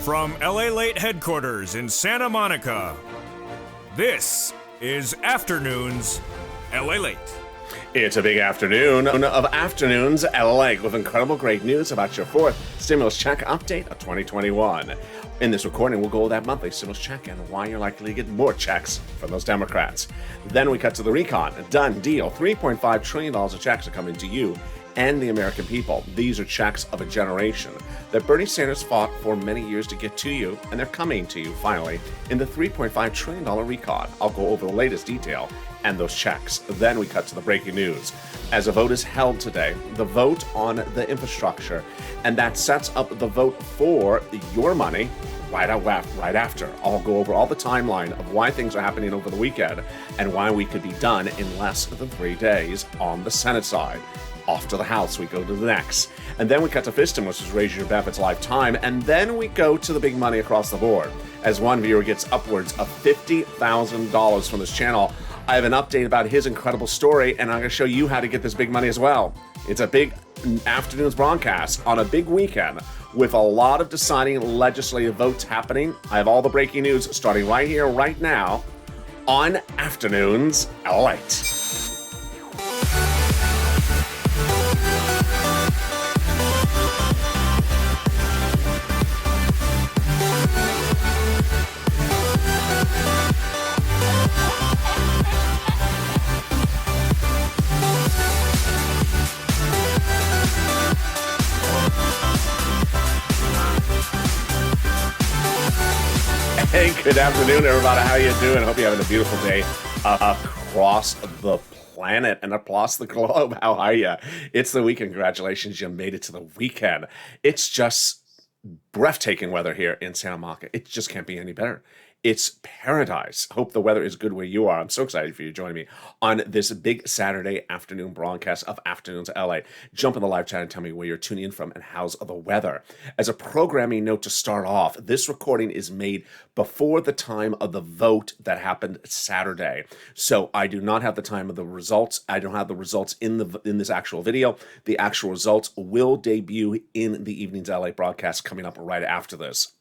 From Lalate headquarters in Santa Monica, this is Afternoons Lalate. It's a big afternoon of Afternoons Lalate with incredible great news about your fourth stimulus check update of 2021. In this recording, we'll go over that monthly stimulus check and why you're likely to get more checks from those Democrats. Then we cut to the recon. A done deal. $3.5 trillion of checks are coming to you and the American people. These are checks of a generation that Bernie Sanders fought for many years to get to you, and they're coming to you finally in the $3.5 trillion recon. I'll go over the latest detail and those checks. Then we cut to the breaking news. As a vote is held today, the vote on the infrastructure, and that sets up the vote for your money right after. I'll go over all the timeline of why things are happening over the weekend and why we could be done in less than 3 days on the Senate side. Off to the House, we go to the next. And then we cut to Fistum, which is Raise Your Benefits Lifetime. And then we go to the big money across the board. As one viewer gets upwards of $50,000 from this channel, I have an update about his incredible story, and I'm going to show you how to get this big money as well. It's a big afternoon's broadcast on a big weekend with a lot of deciding legislative votes happening. I have all the breaking news starting right here, right now, on Afternoons Lalate. Hey, good afternoon, everybody. How you doing? Hope you're having a beautiful day across the planet and across the globe. How are you? It's the weekend. Congratulations, you made it to the weekend. It's just breathtaking weather here in Santa Monica. It just can't be any better. It's paradise. Hope the weather is good where you are. I'm so excited for you to join me on this big Saturday afternoon broadcast of Afternoons LA. Jump in the live chat and tell me where you're tuning in from and how's the weather. As a programming note to start off, this recording is made before the time of the vote that happened Saturday. So I do not have the time of the results. I don't have the results in this actual video. The actual results will debut in the evening's LA broadcast coming up right after this.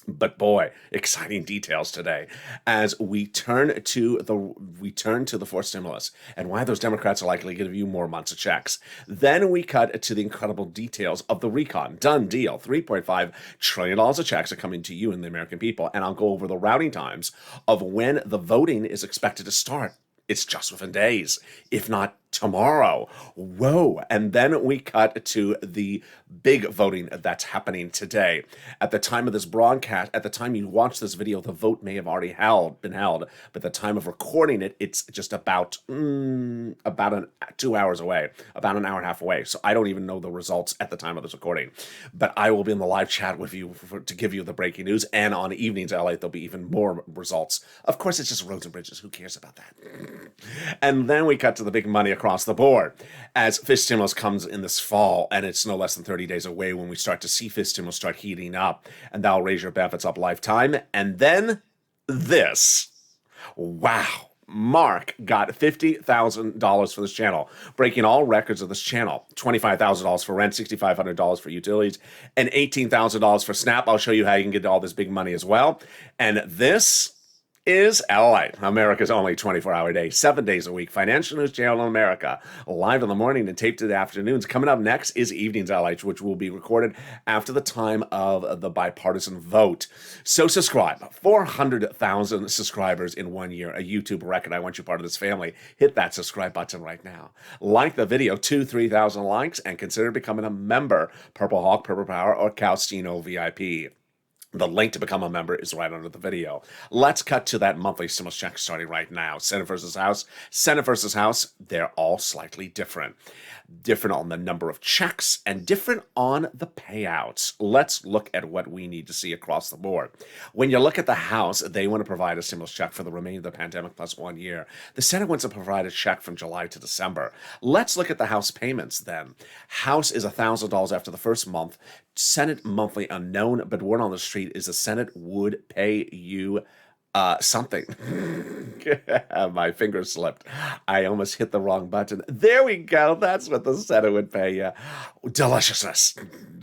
But boy, exciting details today as we turn to the fourth stimulus and why those Democrats are likely to give you more months of checks. Then we cut to the incredible details of the recon. Done deal. $3.5 trillion of checks are coming to you and the American people. And I'll go over the routing times of when the voting is expected to start. It's just within days, if not tomorrow. Whoa. And then we cut to the big voting that's happening today. At the time of this broadcast, at the time you watch this video, the vote may have already been held, but at the time of recording it, it's just about 2 hours away, about an hour and a half away. So I don't even know the results at the time of this recording. But I will be in the live chat with you to give you the breaking news. And on evenings LA, there'll be even more results. Of course, it's just roads and bridges. Who cares about that? And then we cut to the big money across the board as fifth stimulus comes in this fall, and it's no less than 30 days away when we start to see fifth stimulus start heating up, and that'll raise your benefits up lifetime. And then this. Wow. Mark got $50,000 for this channel, breaking all records of this channel. $25,000 for rent, $6,500 for utilities, and $18,000 for SNAP. I'll show you how you can get all this big money as well. And this is LA, America's only 24-hour day, 7 days a week, financial news channel in America, live in the morning and taped to the afternoons. Coming up next is Evenings LA, which will be recorded after the time of the bipartisan vote. So subscribe. 400,000 subscribers in 1 year, a YouTube record. I want you part of this family. Hit that subscribe button right now. Like the video, 3,000 likes, and consider becoming a member. Purple Hawk, Purple Power, or Calstino VIP. The link to become a member is right under the video. Let's cut to that monthly stimulus check starting right now. Senate versus House. Senate versus House, they're all slightly different. Different on the number of checks and different on the payouts. Let's look at what we need to see across the board. When you look at the House, they want to provide a stimulus check for the remainder of the pandemic plus 1 year. The Senate wants to provide a check from July to December. Let's look at the House payments then. House is $1,000 after the first month. Senate monthly unknown, but word on the street is the Senate would pay you something. My finger slipped. I almost hit the wrong button. There we go. That's what the Senate would pay you. Deliciousness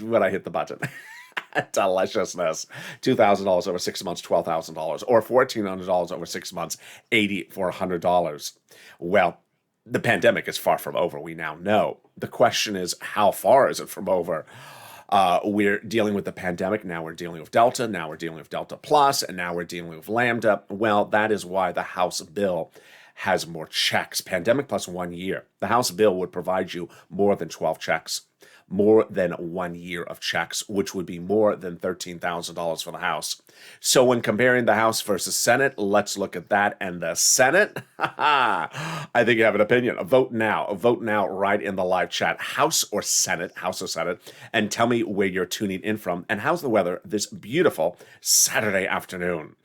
when I hit the button. Deliciousness. $2,000 over 6 months, $12,000. Or $1,400 over 6 months, $8,400. Well, the pandemic is far from over, we now know. The question is, how far is it from over? We're dealing with the pandemic. Now we're dealing with Delta. Now we're dealing with Delta Plus. And now we're dealing with Lambda. Well, that is why the House bill has more checks. Pandemic plus 1 year. The House bill would provide you more than 12 checks. More than 1 year of checks, which would be more than $13,000 for the House. So when comparing the House versus Senate, let's look at that. And the Senate, I think you have an opinion. Vote now. Vote now right in the live chat. House or Senate, and tell me where you're tuning in from and how's the weather this beautiful Saturday afternoon.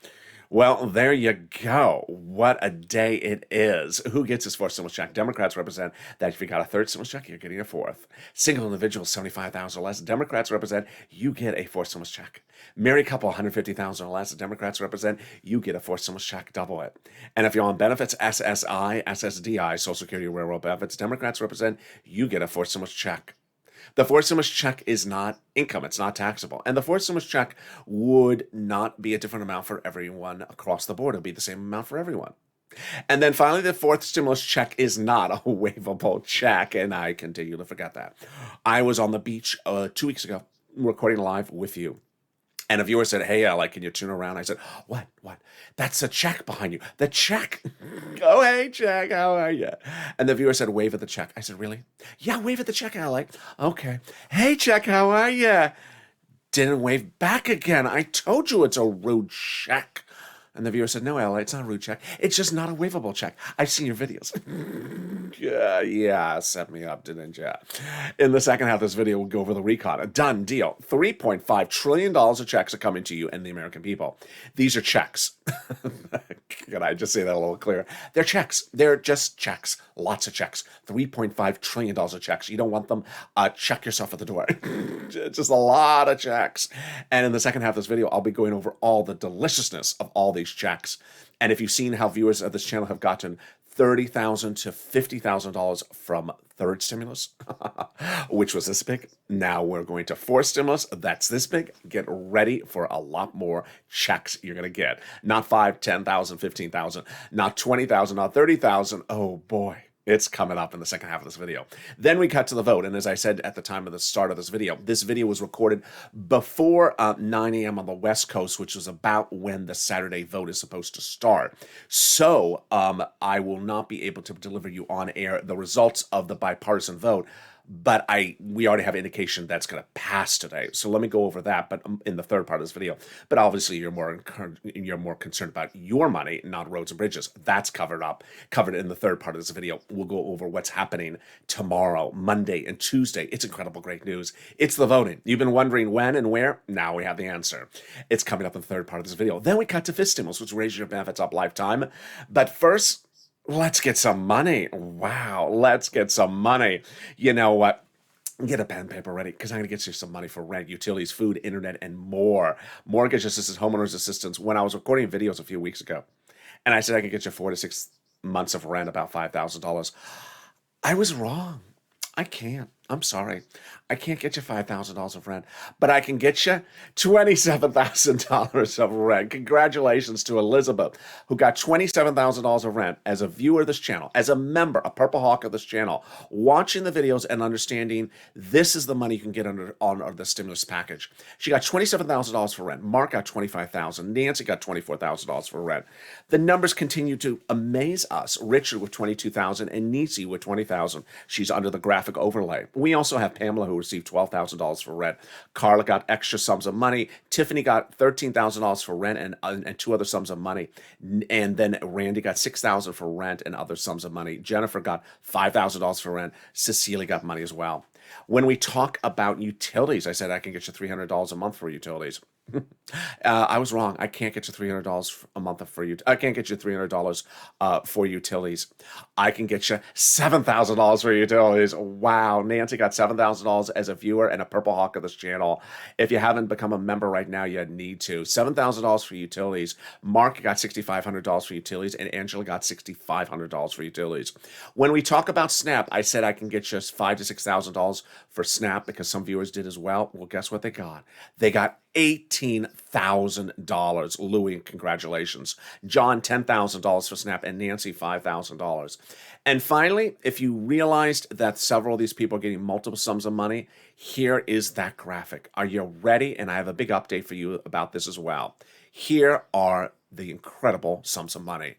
Well, there you go. What a day it is. Who gets his fourth stimulus check? Democrats represent that if you got a third stimulus check, you're getting a fourth. Single individual, $75,000 or less. Democrats represent you get a fourth stimulus check. Married couple, $150,000 or less. Democrats represent you get a fourth stimulus check, double it. And if you're on benefits, SSI, SSDI, Social Security Railroad benefits, Democrats represent you get a fourth stimulus check. The fourth stimulus check is not income. It's not taxable. And the fourth stimulus check would not be a different amount for everyone across the board. It would be the same amount for everyone. And then finally, the fourth stimulus check is not a waivable check. And I continue to forget that. I was on the beach 2 weeks ago recording live with you. And a viewer said, hey, can you turn around? I said, what? That's a check behind you. The check. Oh, hey, check, how are you? And the viewer said, wave at the check. I said, really? Yeah, wave at the check, Ally. Okay. Hey, check, how are you? Didn't wave back again. I told you it's a rude check. And the viewer said, no, Ally, it's not a rude check. It's just not a waivable check. I've seen your videos. yeah, set me up, didn't you? In the second half of this video, we'll go over the recon. A done deal. $3.5 trillion of checks are coming to you and the American people. These are checks. Can I just say that a little clearer? They're checks. They're just checks. Lots of checks. $3.5 trillion of checks. You don't want them? Check yourself at the door. Just a lot of checks. And in the second half of this video, I'll be going over all the deliciousness of all these checks. And if you've seen how viewers of this channel have gotten $30,000 to $50,000 from third stimulus, which was this big. Now we're going to fourth stimulus. That's this big. Get ready for a lot more checks you're going to get. Not 5, 10,000, 15,000, not 20,000, not 30,000. Oh boy. It's coming up in the second half of this video. Then we cut to the vote. And as I said at the time of the start of this video was recorded before 9 a.m. on the West Coast, which was about when the Saturday vote is supposed to start. So I will not be able to deliver you on air the results of the bipartisan vote. But we already have indication that's going to pass today. So let me go over that, but in the third part of this video. But obviously, you're more concerned about your money, not roads and bridges. That's covered in the third part of this video. We'll go over what's happening tomorrow, Monday, and Tuesday. It's incredible, great news. It's the voting. You've been wondering when and where. Now we have the answer. It's coming up in the third part of this video. Then we cut to fifth stimulus, which raises your benefits up lifetime. But first, let's get some money. Wow, let's get some money. You know what? Get a pen and paper ready because I'm going to get you some money for rent, utilities, food, internet, and more. Mortgage assistance, homeowners assistance. When I was recording videos a few weeks ago, and I said I could get you 4 to 6 months of rent, about $5,000, I was wrong. I can't. I'm sorry. I can't get you $5,000 of rent, but I can get you $27,000 of rent. Congratulations to Elizabeth, who got $27,000 of rent as a viewer of this channel, as a member, a Purple Hawk of this channel, watching the videos and understanding this is the money you can get under the stimulus package. She got $27,000 for rent. Mark got $25,000. Nancy got $24,000 for rent. The numbers continue to amaze us. Richard with $22,000 and Niecy with $20,000. She's under the graphic overlay. We also have Pamela, who received $12,000 for rent. Carla got extra sums of money. Tiffany got $13,000 for rent and 2 other sums of money. And then Randy got $6,000 for rent and other sums of money. Jennifer got $5,000 for rent. Cecilia got money as well. When we talk about utilities, I said I can get you $300 a month for utilities. I was wrong. I can't get you $300 a month for you. I can't get you $300 for utilities. I can get you $7,000 for utilities. Wow, Nancy got $7,000 as a viewer and a Purple Hawk of this channel. If you haven't become a member right now, you need to. $7,000 for utilities. Mark got $6,500 for utilities, and Angela got $6,500 for utilities. When we talk about Snap, I said I can get you $5,000 to $6,000 for Snap because some viewers did as well. Well, guess what they got? They got $18,000. Louis, congratulations. John, $10,000 for Snap, and Nancy, $5,000. And finally, if you realized that several of these people are getting multiple sums of money, here is that graphic. Are you ready? And I have a big update for you about this as well. Here are the incredible sums of money.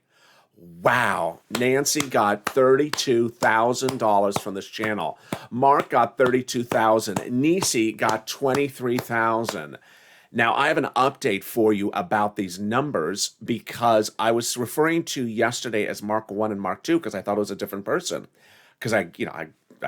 Wow, Nancy got $32,000 from this channel. Mark got $32,000. Nisi got $23,000. Now, I have an update for you about these numbers because I was referring to yesterday as Mark 1 and Mark 2 because I thought it was a different person. Because I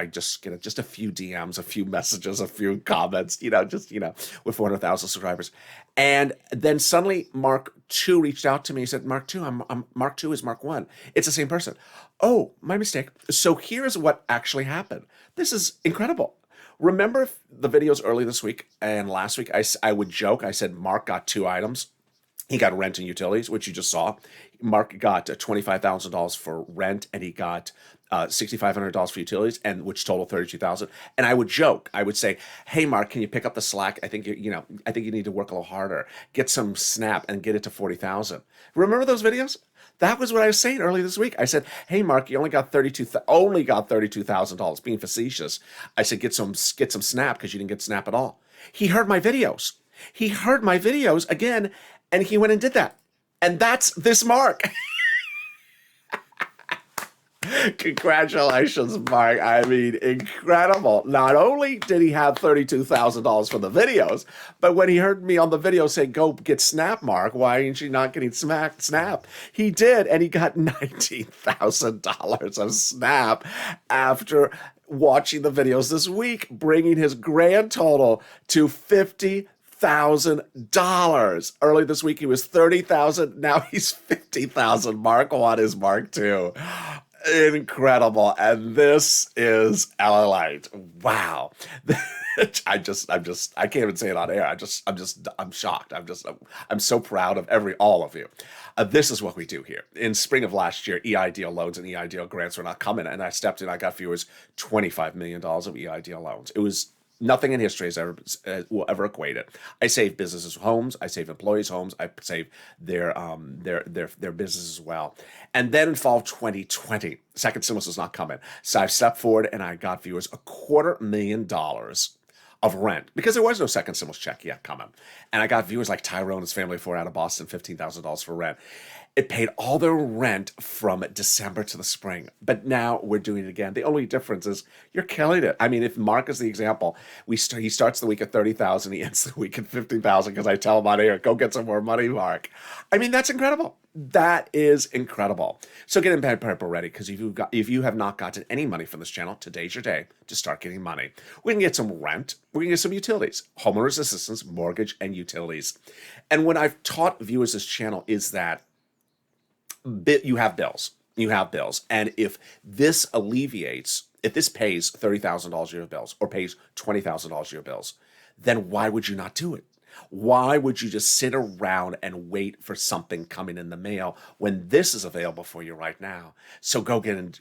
just get just a few DMs, a few messages, a few comments, with 400,000 subscribers. And then suddenly Mark 2 reached out to me. He said, Mark 2, I'm Mark 2 is Mark 1. It's the same person. Oh, my mistake. So here's what actually happened. This is incredible. Remember the videos early this week and last week, I would joke. I said Mark got 2 items. He got rent and utilities, which you just saw. Mark got $25,000 for rent, and he got $6,500 for utilities, and which total $32,000. And I would joke. I would say, "Hey, Mark, can you pick up the slack? I think I think you need to work a little harder. Get some Snap and get it to 40,000." Remember those videos? That was what I was saying earlier this week. I said, "Hey, Mark, you only got $32,000." Being facetious, I said, "Get some Snap because you didn't get Snap at all." He heard my videos. He heard my videos again, and he went and did that. And that's this Mark. Congratulations, Mark. I mean, incredible. Not only did he have $32,000 for the videos, but when he heard me on the video say, "Go get Snap, Mark, why ain't you not getting Snap?" He did, and he got $19,000 of Snap after watching the videos this week, bringing his grand total to $50,000. Early this week, he was $30,000. Now he's $50,000. Mark 1 is Mark 2. Incredible. And this is Lalate. Wow. I can't even say it on air. I'm shocked. I'm so proud of all of you. This is what we do here. In spring of last year, EIDL loans and EIDL grants were not coming, and I stepped in. I got viewers $25 million of EIDL loans. It was nothing in history will ever equate it. I saved businesses' homes. I saved employees' homes. I saved their business as well. And then in fall of 2020, second stimulus was not coming. So I stepped forward and I got viewers $250,000 of rent because there was no second stimulus check yet coming. And I got viewers like Tyrone and his family of 4 out of Boston, $15,000 for rent. It paid all their rent from December to the spring. But now we're doing it again. The only difference is you're killing it. I mean, if Mark is the example, he starts the week at $30,000, he ends the week at $50,000 because I tell him on air, "Go get some more money, Mark." I mean, that's incredible. That is incredible. So get in bed prep already, because if you have not gotten any money from this channel, today's your day to start getting money. We can get some rent. We can get some utilities, homeowners assistance, mortgage, and utilities. And what I've taught viewers this channel is that you have bills. And if this pays $30,000 a year of bills or pays $20,000 a year of bills, then why would you not do it? Why would you just sit around and wait for something coming in the mail when this is available for you right now? So go ahead and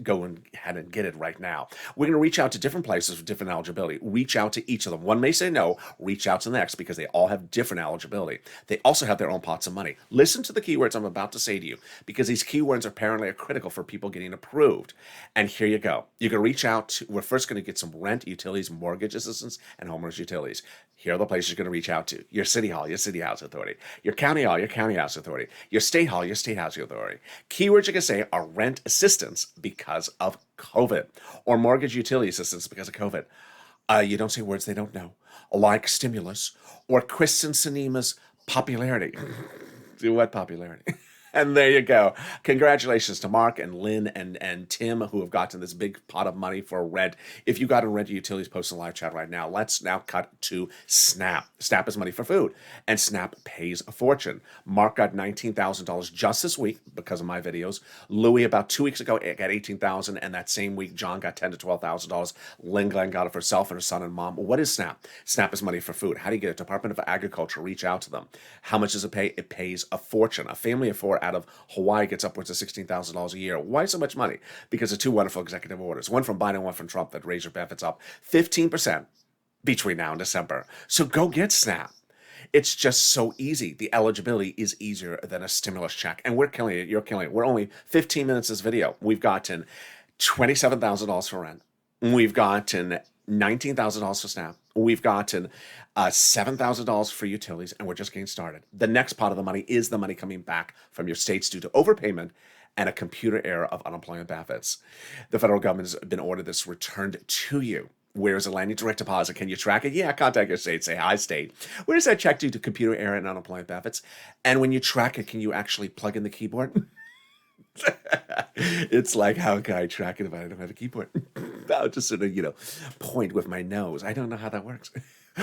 get it right now. We're going to reach out to different places for different eligibility. Reach out to each of them. One may say no. Reach out to the next because they all have different eligibility. They also have their own pots of money. Listen to the keywords I'm about to say to you because these keywords apparently are critical for people getting approved. And here you go. You're going to reach out to, we're first going to get some rent, utilities, mortgage assistance, and homeowners utilities. Here are the places you're going to reach out to. Your city hall, your city housing authority. Your county hall, your county housing authority. Your state hall, your state housing authority. Keywords you can say are rent assistance because of COVID, or mortgage utility assistance because of COVID. You don't say words they don't know, like stimulus or Kristen Sinema's popularity. What popularity? And there you go. Congratulations to Mark and Lynn and Tim who have gotten this big pot of money for rent. If you got to rent your utilities, post in the live chat right now. Let's now cut to Snap. Snap is money for food, and Snap pays a fortune. Mark got $19,000 just this week because of my videos. Louis about 2 weeks ago got $18,000, and that same week John got $10,000 to $12,000. Lynn Glenn got it for herself and her son and mom. What is Snap? Snap is money for food. How do you get it? Department of Agriculture. Reach out to them. How much does it pay? It pays a fortune. A family of four out of Hawaii gets upwards of $16,000 a year. Why so much money? Because of two wonderful executive orders, one from Biden, one from Trump, that raise your benefits up 15% between now and December. So go get Snap. It's just so easy. The eligibility is easier than a stimulus check. And we're killing it. You're killing it. We're only 15 minutes this video. We've gotten $27,000 for rent. We've gotten $19,000 for Snap. We've gotten $7,000 for utilities, and we're just getting started. The next part of the money is the money coming back from your states due to overpayment and a computer error of unemployment benefits. The federal government has been ordered this returned to you. Where is it landing? Direct deposit. Can you track it? Yeah, contact your state. Say, hi, state. Where does that check due to computer error and unemployment benefits? And when you track it, can you actually plug in the keyboard? It's like, how can I track it if I don't have a keyboard? I'll just sort of, point with my nose. I don't know how that works.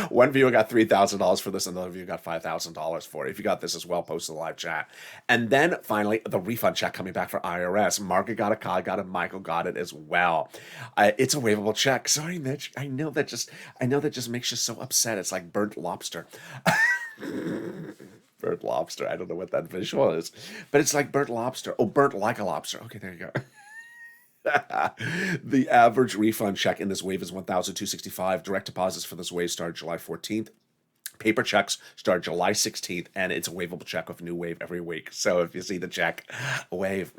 One viewer got $3,000 for this, and another viewer got $5,000 for it. If you got this as well, post in the live chat. And then finally, the refund check coming back for IRS. Margaret got it, Kyle got it, Michael got it as well. It's a waivable check. Sorry, Mitch. I know that just makes you so upset. It's like burnt lobster. Burnt lobster. I don't know what that visual is, but it's like burnt lobster. Oh, burnt like a lobster. Okay, there you go. The average refund check in this wave is $1,265. Direct deposits for this wave start July 14th. Paper checks start July 16th, and it's a waivable check with a new wave every week. So if you see the check, wave.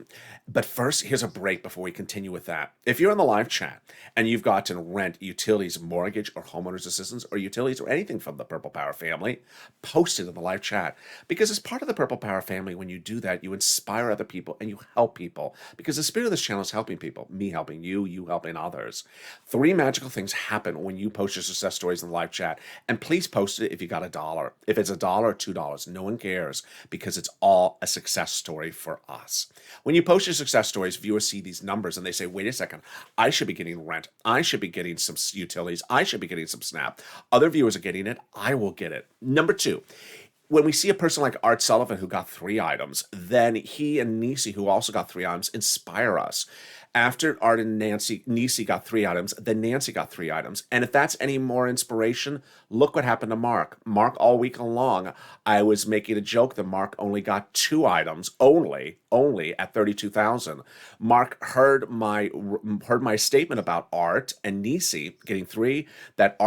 But first, here's a break before we continue with that. If you're in the live chat and you've gotten rent, utilities, mortgage, or homeowners assistance, or utilities, or anything from the Purple Power family, post it in the live chat. Because as part of the Purple Power family, when you do that, you inspire other people and you help people. Because the spirit of this channel is helping people. Me helping you, you helping others. 3 magical things happen when you post your success stories in the live chat. And please post it if you got $1. If it's $1 or $2, no one cares, because it's all a success story for us. When you post your success stories, viewers see these numbers and they say, wait a second, I should be getting rent. I should be getting some utilities. I should be getting some Snap. Other viewers are getting it. I will get it. Number 2, when we see a person like Art Sullivan who got 3 items, then he and Nisi, who also got 3 items, inspire us. After Art and Nisi got 3 items, then Nancy got 3 items. And if that's any more inspiration, look what happened to Mark. Mark, all week long, I was making a joke that Mark only got 2 items, only at 32,000. Mark heard my statement about Art and Nisi getting 3, that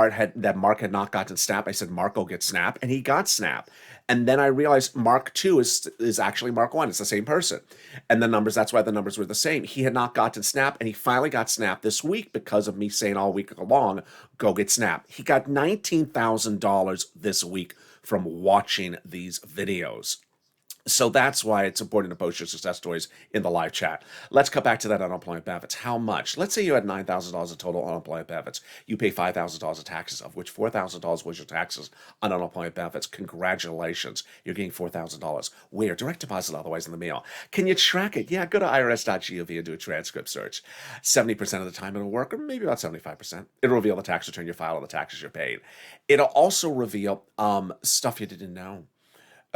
Mark had not gotten Snap. I said, Mark, go get Snap, and he got Snap. And then I realized Mark 2 is actually Mark 1. It's the same person. And that's why the numbers were the same. He had not gotten Snap, and he finally got Snap this week because of me saying all week long, go get Snap. He got $19,000 this week from watching these videos. So that's why it's important to post your success stories in the live chat. Let's cut back to that unemployment benefits. How much? Let's say you had $9,000 of total unemployment benefits. You pay $5,000 of taxes, of which $4,000 was your taxes on unemployment benefits. Congratulations. You're getting $4,000. Where? Direct deposit, otherwise in the mail. Can you track it? Yeah, go to irs.gov and do a transcript search. 70% of the time it'll work, or maybe about 75%. It'll reveal the tax return you filed and the taxes you're paid. It'll also reveal stuff you didn't know.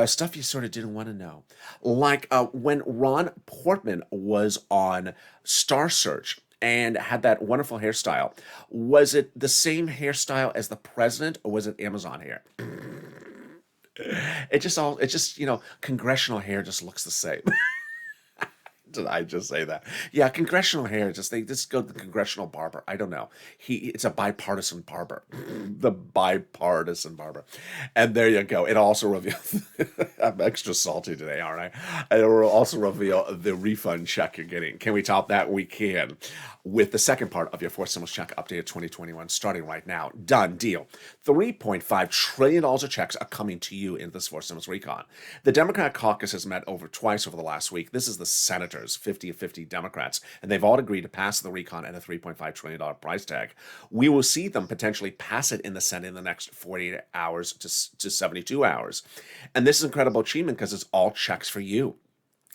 Stuff you sort of didn't want to know. Like when Ron Portman was on Star Search and had that wonderful hairstyle. Was it the same hairstyle as the president, or was it Amazon hair? Congressional hair just looks the same. Did I just say that? Yeah, congressional hair, they just go to the congressional barber. I don't know. It's a bipartisan barber. The bipartisan barber. And there you go. It also reveals, I'm extra salty today, aren't I? It will also reveal the refund check you're getting. Can we top that? We can. With the second part of your 4 stimulus check updated 2021 starting right now. Done deal. $3.5 trillion of checks are coming to you in this 4 stimulus recon. The Democratic caucus has met twice over the last week. This is the senators, 50 of 50 Democrats, and they've all agreed to pass the recon at a $3.5 trillion price tag. We will see them potentially pass it in the Senate in the next 48 hours to 72 hours. And this is incredible achievement because it's all checks for you.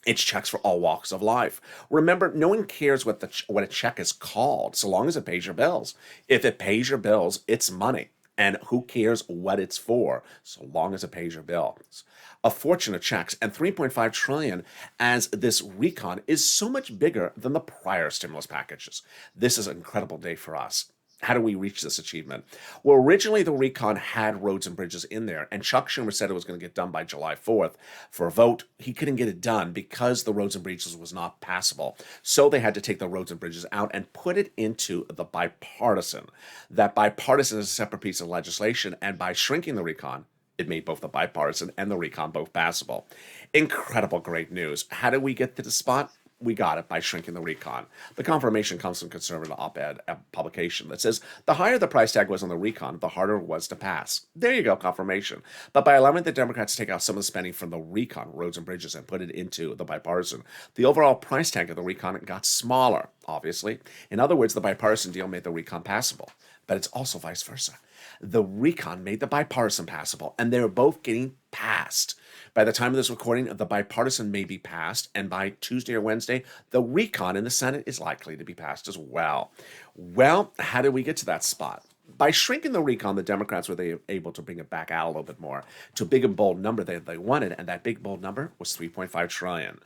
It's checks for all walks of life. Remember, no one cares what a check is called, so long as it pays your bills. If it pays your bills, it's money. And who cares what it's for, so long as it pays your bills? A fortune of checks and 3.5 trillion as this recon is so much bigger than the prior stimulus packages. This is an incredible day for us. How do we reach this achievement? Well, originally the recon had roads and bridges in there, and Chuck Schumer said it was going to get done by July 4th for a vote. He couldn't get it done because the roads and bridges was not passable. So they had to take the roads and bridges out and put it into the bipartisan. That bipartisan is a separate piece of legislation, and by shrinking the recon, it made both the bipartisan and the recon both passable. Incredible, great news. How did we get to the spot? We got it by shrinking the recon. The confirmation comes from conservative op-ed publication that says the higher the price tag was on the recon, the harder it was to pass. There you go, confirmation. But by allowing the Democrats to take out some of the spending from the recon, roads and bridges, and put it into the bipartisan, the overall price tag of the recon got smaller, obviously. In other words, the bipartisan deal made the recon passable. But it's also vice versa. The recon made the bipartisan passable, and they're both getting passed. By the time of this recording, the bipartisan may be passed, and by Tuesday or Wednesday, the recon in the Senate is likely to be passed as well. Well, how did we get to that spot? By shrinking the recon, the Democrats were able to bring it back out a little bit more to a big and bold number that they wanted, and that big bold number was 3.5 trillion.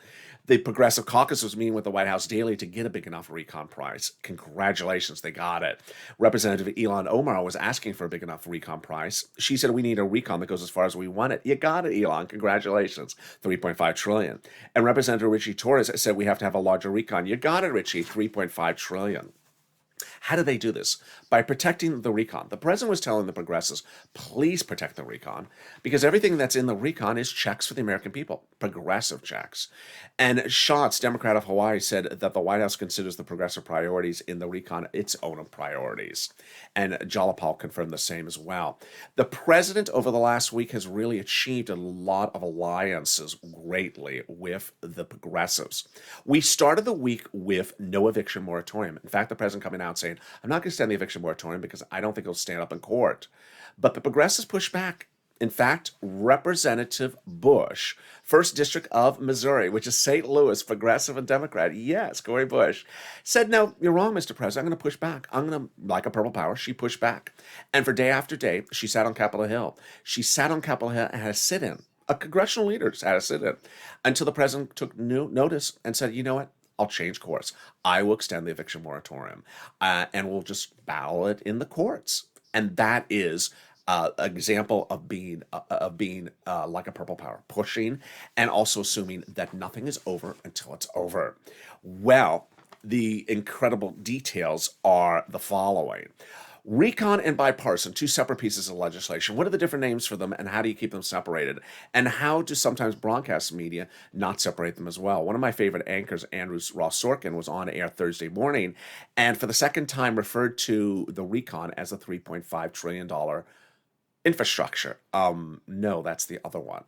The Progressive Caucus was meeting with the White House daily to get a big enough recon price. Congratulations, they got it. Representative Ilhan Omar was asking for a big enough recon price. She said, we need a recon that goes as far as we want it. You got it, Elon. Congratulations. 3.5 trillion. And Representative Richie Torres said we have to have a larger recon. You got it, Richie. 3.5 trillion. How do they do this? By protecting the recon. The president was telling the progressives, please protect the recon, because everything that's in the recon is checks for the American people, progressive checks. And Schatz, Democrat of Hawaii, said that the White House considers the progressive priorities in the recon its own priorities. And Jalapal confirmed the same as well. The president over the last week has really achieved a lot of alliances greatly with the progressives. We started the week with no eviction moratorium. In fact, the president coming out saying, I'm not going to extend the eviction moratorium because I don't think it'll stand up in court. But the progressives pushed back. In fact, Representative Bush, 1st District of Missouri, which is St. Louis, progressive and Democrat, yes, Cori Bush, said, no, you're wrong, Mr. President. I'm going to push back. I'm going to, like a purple power, she pushed back. And for day after day, she sat on Capitol Hill. She sat on Capitol Hill and had a sit-in. A congressional leader had a sit-in until the president took notice and said, you know what? I'll change course. I will extend the eviction moratorium, and we'll just battle it in the courts. And that is an example of being like a purple power, pushing and also assuming that nothing is over until it's over. Well, the incredible details are the following. Recon and bipartisan, two separate pieces of legislation. What are the different names for them, and how do you keep them separated? And how do sometimes broadcast media not separate them as well? One of my favorite anchors, Andrew Ross Sorkin, was on air Thursday morning, and for the second time referred to the recon as a $3.5 trillion infrastructure. No, that's the other one.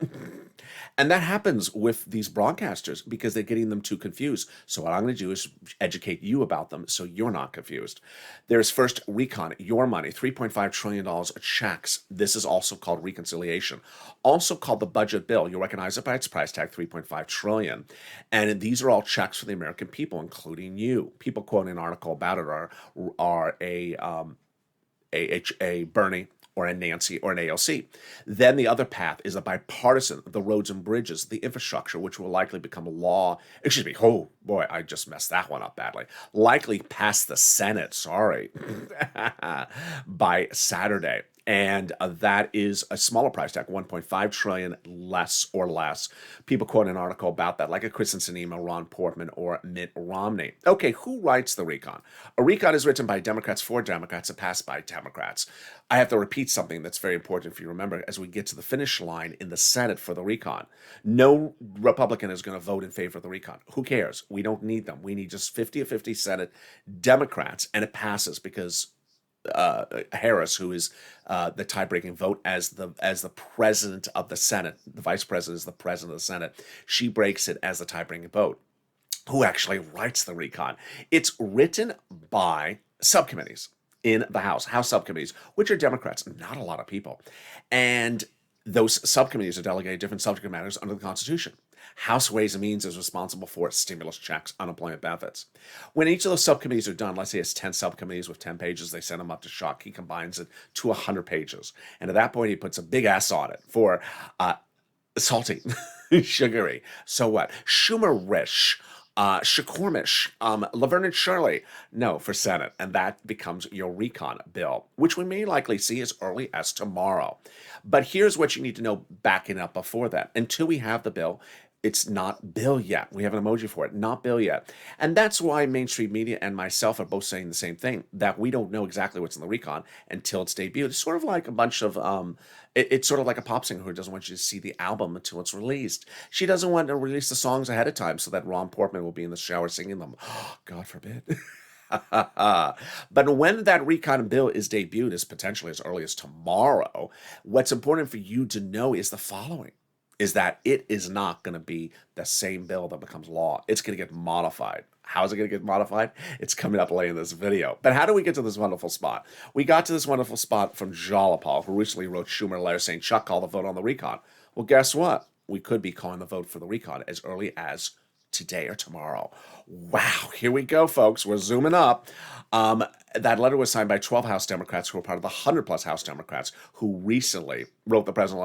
And that happens with these broadcasters because they're getting them too confused. So what I'm going to do is educate you about them so you're not confused. There's first recon, your money, $3.5 trillion of checks. This is also called reconciliation, also called the budget bill. You'll recognize it by its price tag, $3.5 trillion. And these are all checks for the American people, including you. People quoting an article about it are a Bernie, or a Nancy, or an AOC. Then the other path is a bipartisan, the roads and bridges, the infrastructure, which will likely become a law. Excuse me, oh boy, I just messed that one up badly. Likely pass the Senate, sorry, by Saturday. And that is a smaller price tag, 1.5 trillion less. People quote an article about that, like a Kristen Sinema, Ron Portman, or Mitt Romney. Okay, who writes the recon? A recon is written by Democrats for Democrats and passed by Democrats. I have to repeat something that's very important for you to remember as we get to the finish line in the Senate for the recon. No Republican is going to vote in favor of the recon. Who cares? We don't need them. We need just 50 of 50 Senate Democrats, and it passes because Harris, who is the tie-breaking vote as the president of the Senate, the vice president is the president of the Senate, she breaks it as the tie-breaking vote. Who actually writes the recon? It's written by subcommittees in the House subcommittees, which are Democrats, not a lot of people. And those subcommittees are delegated different subject matters under the Constitution. House Ways and Means is responsible for stimulus checks, unemployment benefits. When each of those subcommittees are done, let's say it's 10 subcommittees with 10 pages, they send them up to Schuck. He combines it to 100 pages. And at that point, he puts a big S on it for salty, sugary. So what? Schumerish. Shakormish, Laverne and Shirley, no, for Senate, and that becomes your recon bill, which we may likely see as early as tomorrow. But here's what you need to know backing up before that. Until we have the bill, it's not bill yet. We have an emoji for it, not bill yet. And that's why mainstream media and myself are both saying the same thing, that we don't know exactly what's in the recon until it's debuted. It's sort of like a bunch of, it's sort of like a pop singer who doesn't want you to see the album until it's released. She doesn't want to release the songs ahead of time so that Ron Portman will be in the shower singing them. God forbid. But when that recon bill is debuted, as potentially as early as tomorrow, what's important for you to know is the following. Is that it is not going to be the same bill that becomes law. It's going to get modified. How is it going to get modified? It's coming up later in this video. But how do we get to this wonderful spot? We got to this wonderful spot from Jalapal, who recently wrote Schumer a letter saying, Chuck, call the vote on the recon. Well, guess what? We could be calling the vote for the recon as early as today or tomorrow. Wow, here we go, folks. We're zooming up. That letter was signed by 12 House Democrats who were part of the 100-plus House Democrats who recently wrote the president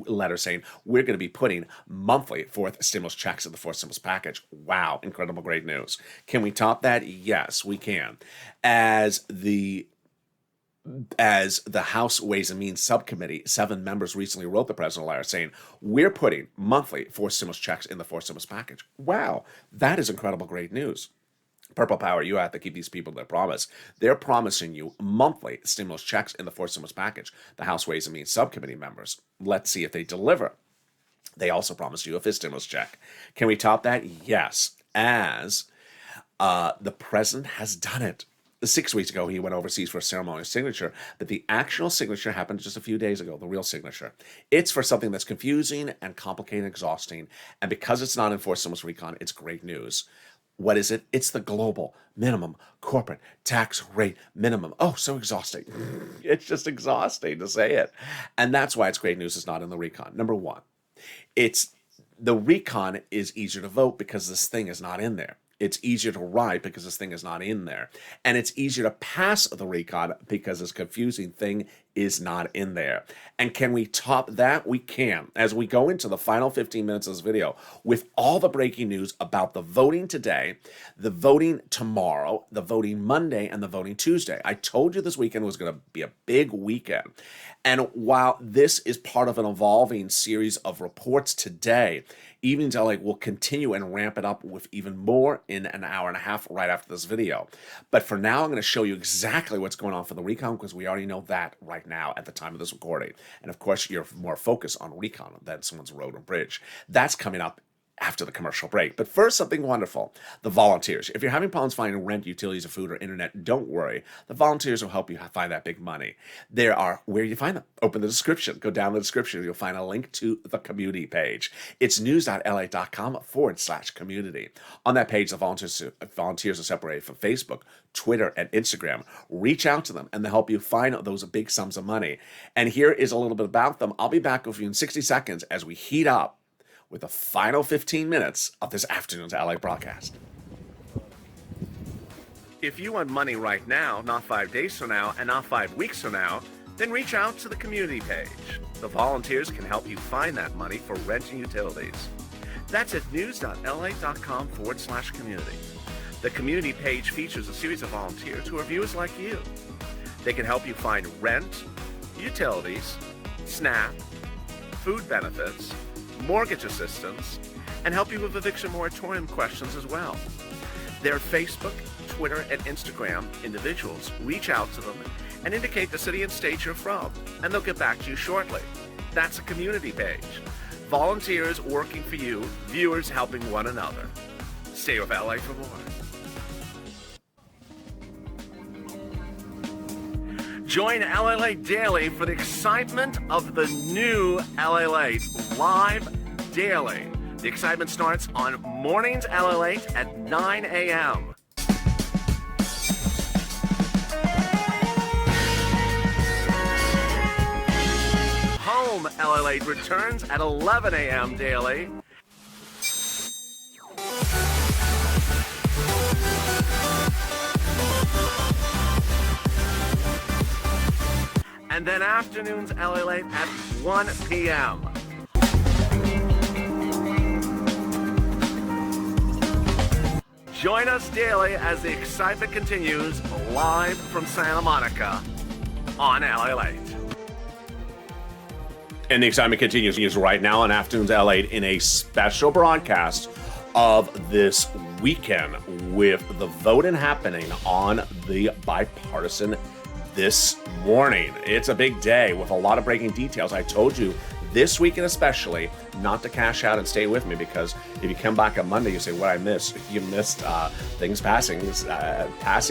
letter saying, we're going to be putting monthly fourth stimulus checks in the fourth stimulus package. Wow, incredible, great news. Can we top that? Yes, we can. As the House Ways and Means Subcommittee, 7 members recently wrote the president a letter saying, we're putting monthly fourth stimulus checks in the fourth stimulus package. Wow, that is incredible, great news. Purple Power, you have to keep these people their promise. They're promising you monthly stimulus checks in the fourth stimulus package. The House Ways and Means Subcommittee members. Let's see if they deliver. They also promised you a fifth stimulus check. Can we top that? Yes, as the president has done it. 6 weeks ago, he went overseas for a ceremonial signature, but the actual signature happened just a few days ago, the real signature. It's for something that's confusing and complicated and exhausting, and because it's not enforced stimulus recon, it's great news. What is it? It's the global minimum corporate tax rate minimum. Oh, so exhausting. It's just exhausting to say it. And that's why it's great news it's not in the recon. Number one, the recon is easier to vote because this thing is not in there. It's easier to write because this thing is not in there. And it's easier to pass the recon because this confusing thing is not in there. And can we top that? We can. As we go into the final 15 minutes of this video with all the breaking news about the voting today, the voting tomorrow, the voting Monday, and the voting Tuesday. I told you this weekend was going to be a big weekend. And while this is part of an evolving series of reports today, Evenings LA will continue and ramp it up with even more in an hour and a half right after this video. But for now, I'm going to show you exactly what's going on for the recon because we already know that right now at the time of this recording. And of course, you're more focused on recon than someone's road or bridge. That's coming up after the commercial break. But first, something wonderful. The volunteers. If you're having problems finding rent, utilities, or food, or internet, don't worry. The volunteers will help you find that big money. There are, where do you find them? Open the description. Go down the description. You'll find a link to the community page. It's news.la.com/community. On that page, the volunteers are separated from Facebook, Twitter, and Instagram. Reach out to them, and they'll help you find those big sums of money. And here is a little bit about them. I'll be back with you in 60 seconds as we heat up with the final 15 minutes of this afternoon's LA broadcast. If you want money right now, not 5 days from now, and not 5 weeks from now, then reach out to the community page. The volunteers can help you find that money for rent and utilities. That's at news.la.com/community. The community page features a series of volunteers who are viewers like you. They can help you find rent, utilities, SNAP, food benefits, mortgage assistance, and help you with eviction moratorium questions as well. Their Facebook, Twitter, and Instagram individuals reach out to them and indicate the city and state you're from, and they'll get back to you shortly. That's a community page. Volunteers working for you, viewers helping one another. Stay with LA for more. Join LA Late Daily for the excitement of the new LA Late live daily. The excitement starts on mornings LA Late at 9 a.m. Home LA Late returns at 11 a.m. daily. and then afternoons LA Late at 1 p.m. Join us daily as the excitement continues live from Santa Monica on LA Late. And the excitement continues right now on Afternoons LA in a special broadcast of this weekend with the voting happening on the bipartisan this morning. It's a big day with a lot of breaking details. I told you this weekend especially not to cash out and stay with me, because if you come back on Monday, you say, what I missed? You missed things passing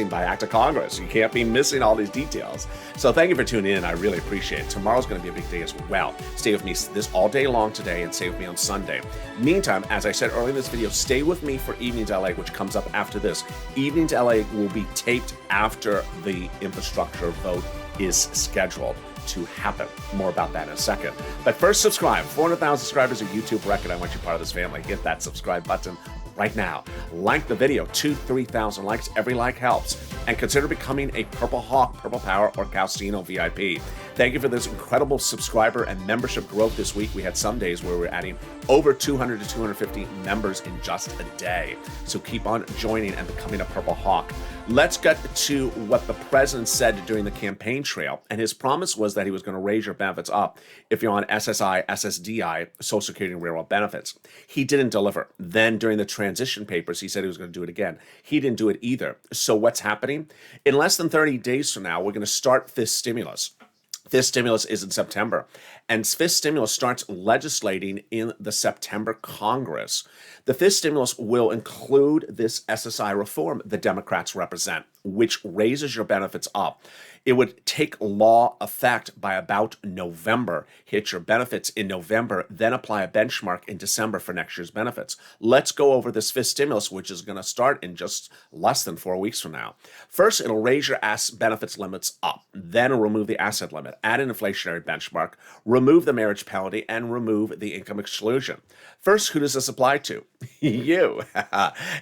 by act of Congress. You can't be missing all these details. So thank you for tuning in. I really appreciate it. Tomorrow's going to be a big day as well. Stay with me this all day long today and stay with me on Sunday. Meantime, as I said earlier in this video, stay with me for Evenings LA, which comes up after this. Evenings LA will be taped after the infrastructure vote is scheduled to happen. More about that in a second. But first, subscribe. 400,000 subscribers, a YouTube record. I want you part of this family. Hit that subscribe button right now. Like the video. 3,000 likes. Every like helps. And consider becoming a Purple Hawk, Purple Power, or Calcino VIP. Thank you for this incredible subscriber and membership growth this week. We had some days where we're adding over 200 to 250 members in just a day. So keep on joining and becoming a Purple Hawk. Let's get to what the president said during the campaign trail. And his promise was that he was going to raise your benefits up if you're on SSI, SSDI, Social Security and Railroad benefits. He didn't deliver. Then during the transition papers, he said he was going to do it again. He didn't do it either. So what's happening? In less than 30 days from now, we're going to start this stimulus. This stimulus is in September, and fifth stimulus starts legislating in the September Congress. The fifth stimulus will include this SSI reform the Democrats represent, which raises your benefits up. It would take law effect by about November, hit your benefits in November, then apply a benchmark in December for next year's benefits. Let's go over this fifth stimulus, which is going to start in just less than 4 weeks from now. First, it'll raise your benefits limits up, then it'll remove the asset limit, add an inflationary benchmark, remove the marriage penalty, and remove the income exclusion. First, who does this apply to? You.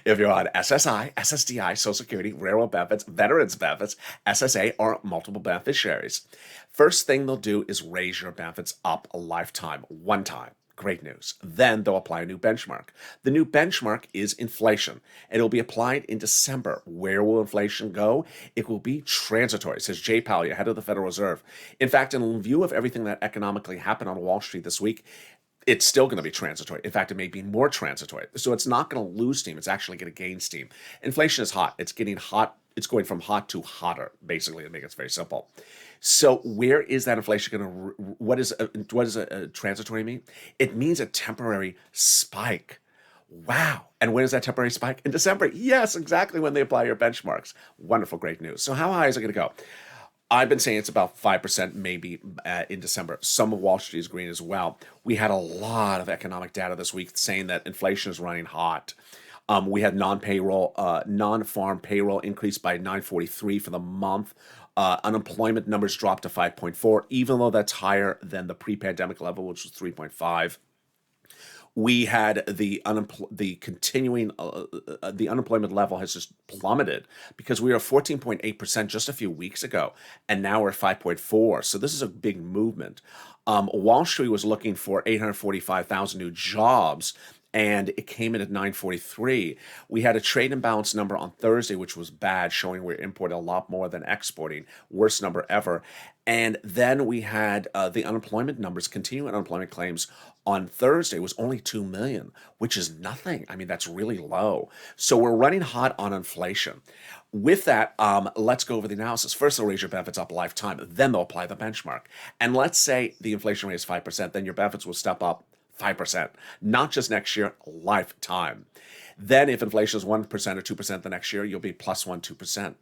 If you're on SSI, SSDI, Social Security, Railroad benefits, Veterans benefits, SSA, or multiple beneficiaries. First thing they'll do is raise your benefits up a lifetime, one time. Great news. Then they'll apply a new benchmark. The new benchmark is inflation, and it'll be applied in December. Where will inflation go? It will be transitory, says Jay Powell, head of the Federal Reserve. In fact, in view of everything that economically happened on Wall Street this week, it's still going to be transitory. In fact, it may be more transitory. So it's not going to lose steam. It's actually going to gain steam. Inflation is hot. It's getting hot. It's going from hot to hotter, basically, to make it very simple. So where is that inflation going to, what does a transitory mean? It means a temporary spike. Wow. And when is that temporary spike? In December. Yes, exactly when they apply your benchmarks. Wonderful, great news. So how high is it going to go? I've been saying it's about 5% maybe in December. Some of Wall Street is green as well. We had a lot of economic data this week saying that inflation is running hot. We had non-farm payroll increased by 943 for the month. Unemployment numbers dropped to 5.4, even though that's higher than the pre-pandemic level, which was 3.5. We had the unemployment level has just plummeted because we were 14.8% just a few weeks ago, and now we're 5.4. So this is a big movement. Wall Street was looking for 845,000 new jobs, and it came in at 943. We had a trade imbalance number on Thursday, which was bad, showing we're importing a lot more than exporting. Worst number ever. And then we had the unemployment numbers, continuing unemployment claims on Thursday was only 2 million, which is nothing. I mean, that's really low. So we're running hot on inflation. With that, let's go over the analysis. First, they'll raise your benefits up a lifetime. Then they'll apply the benchmark. And let's say the inflation rate is 5%, then your benefits will step up 5%, not just next year, lifetime. Then if inflation is 1% or 2% the next year, you'll be plus 1, 2%.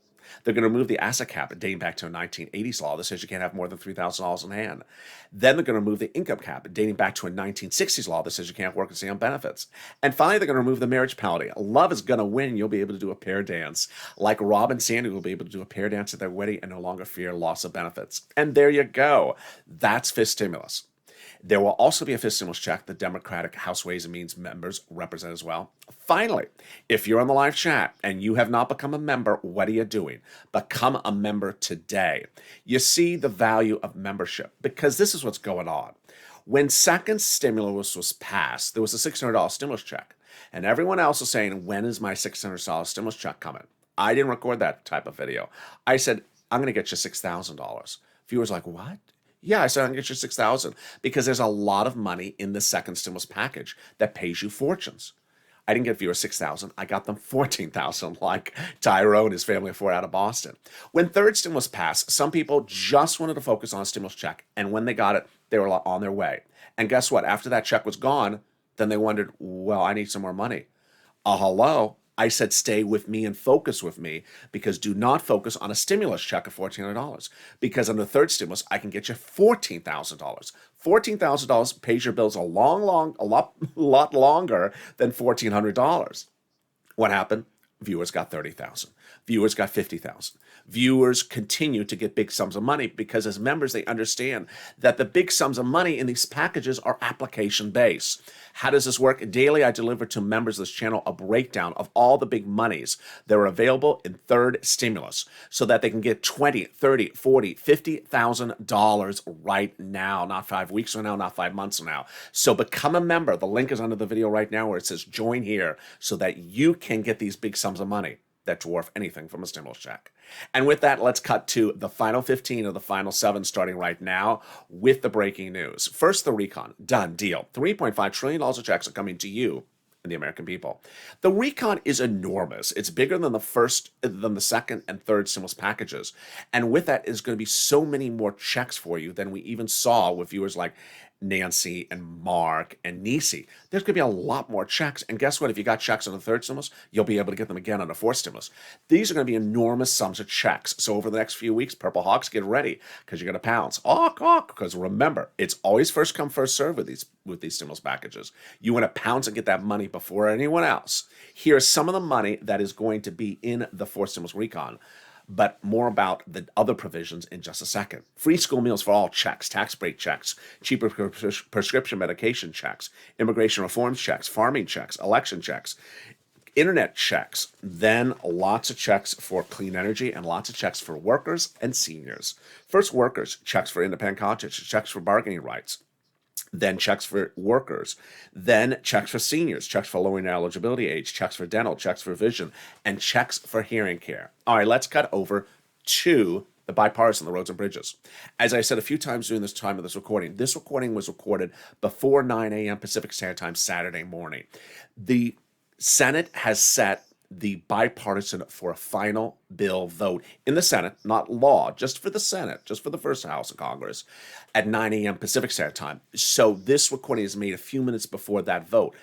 They're going to remove the asset cap dating back to a 1980s law that says you can't have more than $3,000 in hand. Then they're going to remove the income cap dating back to a 1960s law that says you can't work and stay on benefits. And finally, they're going to remove the marriage penalty. Love is going to win. You'll be able to do a pair dance. Like Rob and Sandy will be able to do a pair dance at their wedding and no longer fear loss of benefits. And there you go. That's fifth stimulus. There will also be a fifth stimulus check the Democratic House Ways and Means members represent as well. Finally, if you're on the live chat and you have not become a member, what are you doing? Become a member today. You see the value of membership because this is what's going on. When second stimulus was passed, there was a $600 stimulus check. And everyone else is saying, when is my $600 stimulus check coming? I didn't record that type of video. I said, I'm going to get you $6,000. Viewers are like, what? Yeah, I said I'm gonna get you $6,000 because there's a lot of money in the second stimulus package that pays you fortunes. I didn't get viewers $6,000. I got them $14,000, like Tyrone and his family of four out of Boston. When third stimulus passed, some people just wanted to focus on a stimulus check, and when they got it, they were on their way. And guess what? After that check was gone, then they wondered, well, I need some more money. Hello. I said, stay with me and focus with me because do not focus on a stimulus check of $1,400 because on the third stimulus, I can get you $14,000. $14,000 pays your bills a lot longer than $1,400. What happened? Viewers got 30,000. Viewers got 50,000. Viewers continue to get big sums of money because as members, they understand that the big sums of money in these packages are application based. How does this work? Daily, I deliver to members of this channel a breakdown of all the big monies that are available in third stimulus so that they can get $20, $30, $40, $50,000 right now, not 5 weeks from now, not 5 months from now. So become a member. The link is under the video right now where it says join here so that you can get these big sums of money that dwarf anything from a stimulus check. And with that, let's cut to the final 15 of the final 7 starting right now with the breaking news. First, the recon. Done deal. $3.5 trillion of checks are coming to you and the American people. The recon is enormous. It's bigger than the second and third stimulus packages. And with that is going to be so many more checks for you than we even saw with viewers like Nancy and Mark and Nisi. There's going to be a lot more checks. And guess what? If you got checks on the third stimulus, you'll be able to get them again on the fourth stimulus. These are going to be enormous sums of checks. So over the next few weeks, Purple Hawks, get ready because you're going to pounce. Because remember, it's always first come, first serve with these stimulus packages. You want to pounce and get that money before anyone else. Here's some of the money that is going to be in the fourth stimulus recon. But more about the other provisions in just a second. Free school meals for all checks, tax break checks, cheaper prescription medication checks, immigration reform checks, farming checks, election checks, internet checks, then lots of checks for clean energy and lots of checks for workers and seniors. First, workers, checks for independent contractors, checks for bargaining rights. Then checks for workers, then checks for seniors, checks for lowering eligibility age, checks for dental, checks for vision, and checks for hearing care. All right, let's cut over to the bipartisan, the roads and bridges. As I said a few times during this time of this recording was recorded before 9 a.m. Pacific Standard Time Saturday morning. The Senate has set the bipartisan for a final bill vote in the Senate, not law, just for the Senate, just for the first House of Congress, at 9 a.m. Pacific Standard Time. So this recording is made a few minutes before that vote.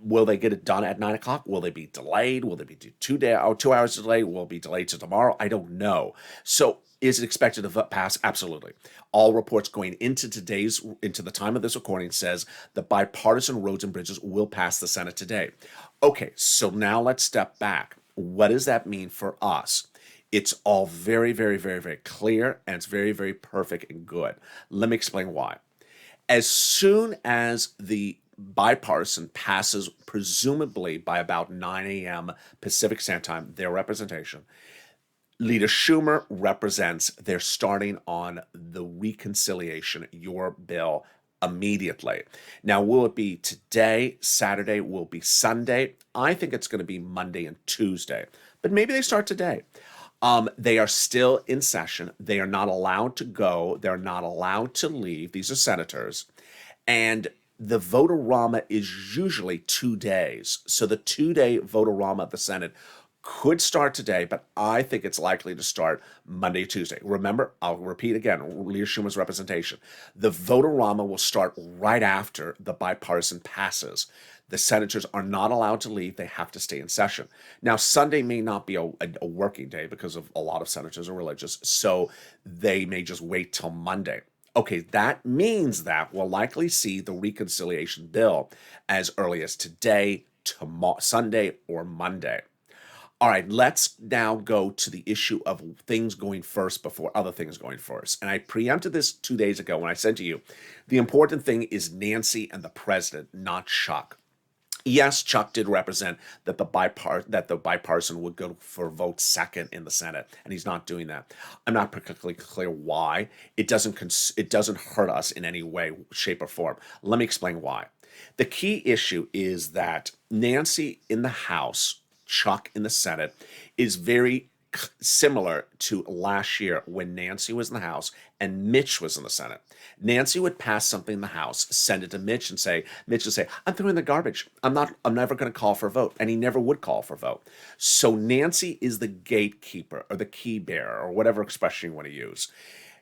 Will they get it done at 9 o'clock? Will they be delayed? Will they be 2 hours delayed? Will it be delayed to tomorrow? I don't know. So is it expected to pass? Absolutely. All reports going into the time of this recording says the bipartisan roads and bridges will pass the Senate today. Okay, so now let's step back. What does that mean for us? It's all very, very, very, very clear, and it's very, very perfect and good. Let me explain why. As soon as the bipartisan passes, presumably by about 9 a.m. Pacific Standard Time, their representation, Leader Schumer represents they're starting on the reconciliation, your bill, immediately. Now, will it be today, Saturday, will it be Sunday? I think it's going to be Monday and Tuesday, but maybe they start today. They are still in session. They are not allowed to go. They're not allowed to leave. These are senators. And the vote-a-rama is usually 2 days. So the 2-day vote-a-rama of the Senate could start today, but I think it's likely to start Monday, Tuesday. Remember, I'll repeat again, Leader Schumer's representation. The vote-a-rama will start right after the bipartisan passes. The senators are not allowed to leave. They have to stay in session. Now, Sunday may not be a working day because of a lot of senators are religious, so they may just wait till Monday. Okay, that means that we'll likely see the reconciliation bill as early as today, tomorrow, Sunday, or Monday. All right, let's now go to the issue of things going first before other things going first. And I preempted this 2 days ago when I said to you, the important thing is Nancy and the president, not Chuck. Yes, Chuck did represent that the bipartisan would go for vote second in the Senate, and he's not doing that. I'm not particularly clear why. It doesn't hurt us in any way, shape, or form. Let me explain why. The key issue is that Nancy in the House, Chuck in the Senate, is very similar to last year when Nancy was in the House and Mitch was in the Senate. Nancy would pass something in the House, send it to Mitch Mitch would say, I'm throwing the garbage. I'm never going to call for a vote. And he never would call for a vote. So Nancy is the gatekeeper or the key bearer or whatever expression you want to use.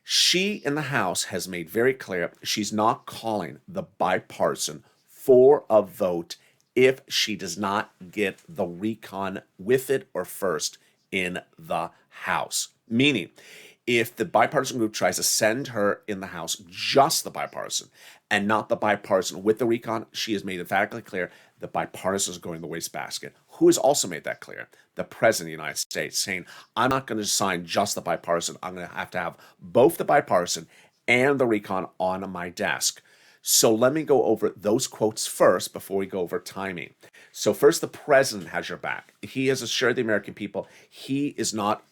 She in the House has made very clear she's not calling the bipartisan for a vote if she does not get the recon with it or first in the House. Meaning, if the bipartisan group tries to send her in the House just the bipartisan and not the bipartisan with the recon, she has made emphatically clear the bipartisan is going to the wastebasket. Who has also made that clear? The President of the United States, saying, I'm not going to sign just the bipartisan. I'm going to have both the bipartisan and the recon on my desk. So let me go over those quotes first before we go over timing. So first, the president has your back. He has assured the American people he is not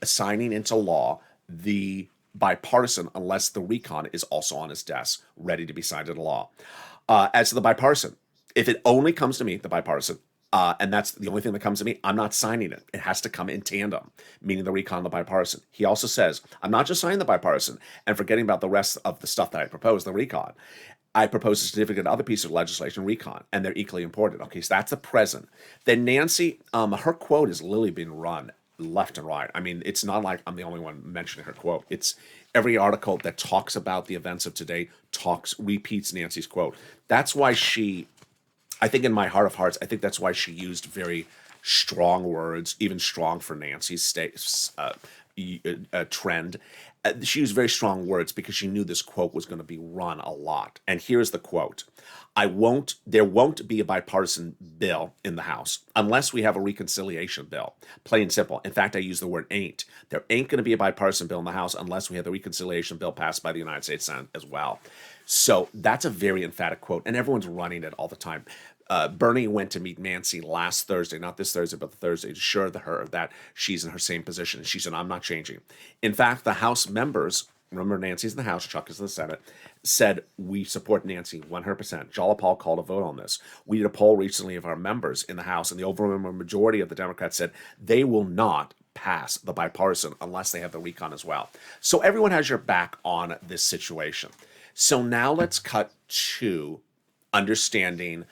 signing into law the bipartisan unless the recon is also on his desk, ready to be signed into law. As to the bipartisan, if it only comes to me, the bipartisan, and that's the only thing that comes to me, I'm not signing it. It has to come in tandem, meaning the recon, the bipartisan. He also says, I'm not just signing the bipartisan and forgetting about the rest of the stuff that I propose, the recon. I propose a significant other piece of legislation, recon, and they're equally important. Okay, so that's the president. Then Nancy, her quote is literally being run left and right. I mean, it's not like I'm the only one mentioning her quote. It's every article that talks about the events of today repeats Nancy's quote. That's why I think in my heart of hearts, I think that's why she used very strong words, even strong for Nancy's trend. She used very strong words because she knew this quote was going to be run a lot. And here's the quote. There won't be a bipartisan bill in the House unless we have a reconciliation bill. Plain and simple. In fact, I use the word ain't. There ain't going to be a bipartisan bill in the House unless we have the reconciliation bill passed by the United States Senate as well. So that's a very emphatic quote, and everyone's running it all the time. Bernie went to meet Nancy last Thursday, not this Thursday, but the Thursday, to assure her that she's in her same position. She said, I'm not changing. In fact, the House members, remember Nancy's in the House, Chuck is in the Senate, said, we support Nancy 100%. Jalapal called a vote on this. We did a poll recently of our members in the House, and the overwhelming majority of the Democrats said they will not pass the bipartisan unless they have the recon as well. So everyone has your back on this situation. So now let's cut to understanding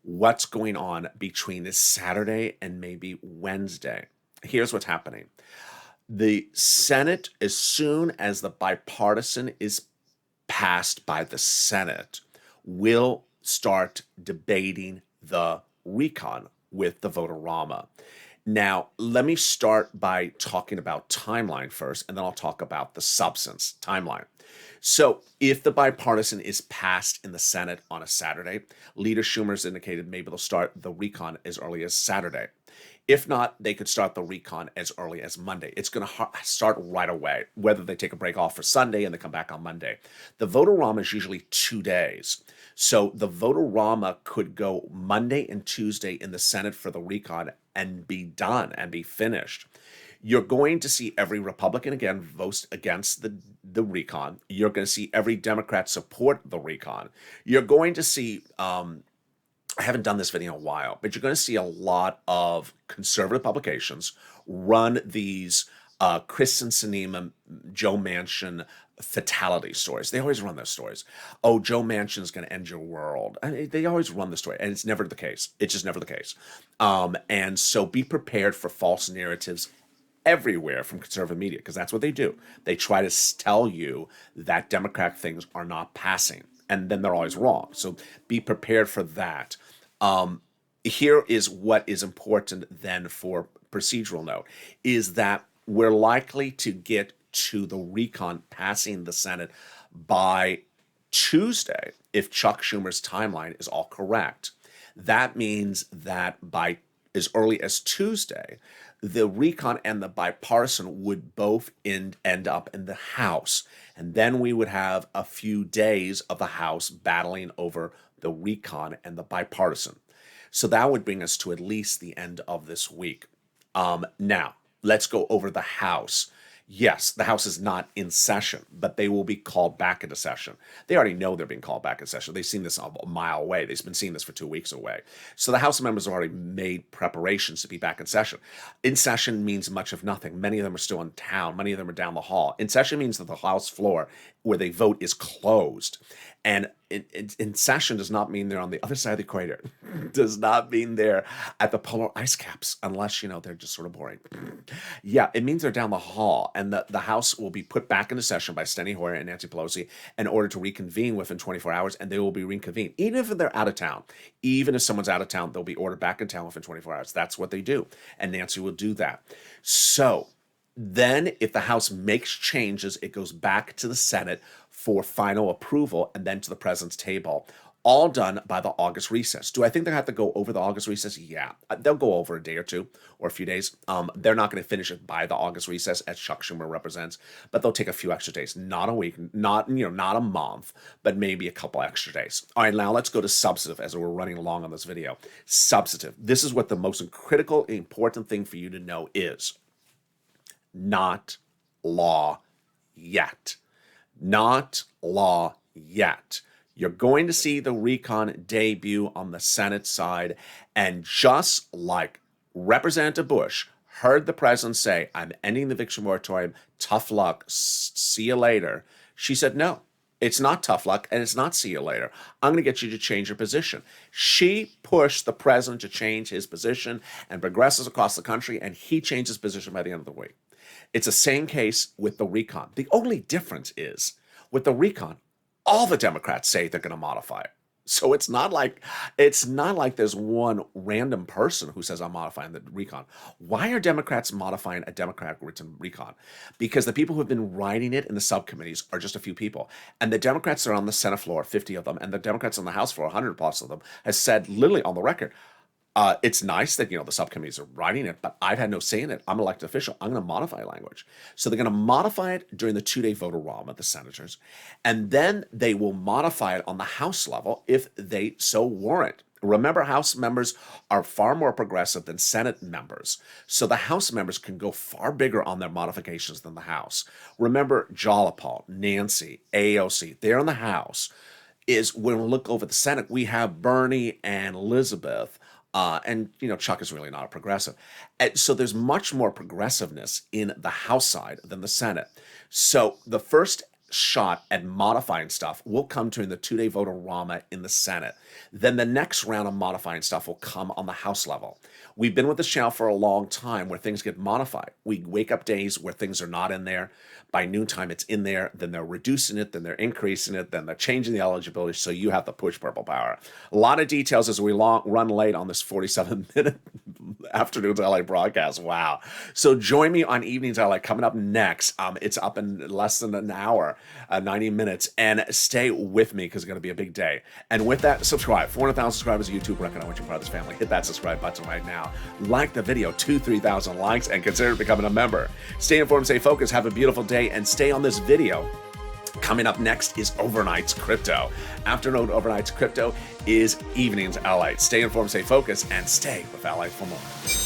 what's going on between this Saturday and maybe Wednesday. Here's what's happening. The Senate, as soon as the bipartisan is passed by the Senate, will start debating the recon with the vote-a-rama. Now, let me start by talking about timeline first, and then I'll talk about the substance timeline. So if the bipartisan is passed in the Senate on a Saturday, Leader Schumer's indicated maybe they'll start the recon as early as Saturday. If not, they could start the recon as early as Monday. It's going to start right away, whether they take a break off for Sunday and they come back on Monday. The vote-a-rama is usually 2 days. So the vote-a-rama could go Monday and Tuesday in the Senate for the recon and be done and be finished. You're going to see every Republican, again, vote against the recon. You're going to see every Democrat support the recon. You're going to see, I haven't done this video in a while, but you're going to see a lot of conservative publications run these Kristen Sinema, Joe Manchin fatality stories. They always run those stories. Oh, Joe Manchin is going to end your world. I mean, they always run the story, and it's never the case. It's just never the case. And so be prepared for false narratives everywhere from conservative media, because that's what they do. They try to tell you that Democratic things are not passing, and then they're always wrong. So be prepared for that. Here is what is important then for procedural note, is that we're likely to get to the recon passing the Senate by Tuesday if Chuck Schumer's timeline is all correct. That means that by as early as Tuesday, the recon and the bipartisan would both end up in the House. And then we would have a few days of the House battling over the recon and the bipartisan. So that would bring us to at least the end of this week. Now, let's go over the House. Yes, the House is not in session, but they will be called back into session. They already know they're being called back in session. They've seen this a mile away. They've been seeing this for 2 weeks away. So the House members have already made preparations to be back in session. In session means much of nothing. Many of them are still in town. Many of them are down the hall. In session means that the House floor where they vote is closed. And in session does not mean they're on the other side of the equator. Does not mean they're at the polar ice caps, unless, they're just sort of boring. Yeah, it means they're down the hall, and the House will be put back into session by Steny Hoyer and Nancy Pelosi in order to reconvene within 24 hours, and they will be reconvened. Even if they're out of town, even if someone's out of town, they'll be ordered back in town within 24 hours. That's what they do, and Nancy will do that. So then if the House makes changes, it goes back to the Senate for final approval and then to the president's table, all done by the August recess. Do I think they have to go over the August recess? Yeah, they'll go over a day or two or a few days. They're not going to finish it by the August recess, as Chuck Schumer represents, but they'll take a few extra days, not a week, not a month, but maybe a couple extra days. All right, now let's go to substantive as we're running along on this video. Substantive. This is what the most critical, important thing for you to know is. Not law yet. Not law yet. You're going to see the recon debut on the Senate side, and just like Representative Bush heard the president say, "I'm ending the eviction moratorium, tough luck, see you later," she said, "No, it's not tough luck, and it's not see you later. I'm going to get you to change your position." She pushed the president to change his position, and progressives across the country, and he changed his position by the end of the week. It's the same case with the recon. The only difference is, with the recon, all the Democrats say they're going to modify it. So it's not like there's one random person who says, "I'm modifying the recon." Why are Democrats modifying a Democratic written recon? Because the people who have been writing it in the subcommittees are just a few people. And the Democrats that are on the Senate floor, 50 of them, and the Democrats on the House floor, 100 plus of them, has said literally on the record, it's nice that, the subcommittees are writing it, but I've had no say in it. I'm an elected official. I'm going to modify language. So they're going to modify it during the 2-day vote-a-rama, the senators, and then they will modify it on the House level if they so warrant. Remember, House members are far more progressive than Senate members. So the House members can go far bigger on their modifications than the House. Remember, Jalopal, Nancy, AOC, they're in the House. Is when we look over the Senate, we have Bernie and Elizabeth. And Chuck is really not a progressive. And so there's much more progressiveness in the House side than the Senate. So the first shot at modifying stuff will come during the 2-day vote-a-rama in the Senate. Then the next round of modifying stuff will come on the House level. We've been with this channel for a long time where things get modified. We wake up days where things are not in there. By noontime, it's in there. Then they're reducing it. Then they're increasing it. Then they're changing the eligibility. So you have to push purple power. A lot of details as we run late on this 47-minute Afternoons LA broadcast. Wow. So join me on Evenings LA coming up next. It's up in less than an hour, 90 minutes. And stay with me because it's going to be a big day. And with that, subscribe. 400,000 subscribers on YouTube. Reckon I want you part of this family. Hit that subscribe button right now. Like the video, 2,000-3,000 likes, and consider becoming a member. Stay informed, stay focused, have a beautiful day, and stay on this video. Coming up next is Overnight's Crypto. Afternoon Overnight's Crypto is Evenings LA. Stay informed, stay focused, and stay with LA for more.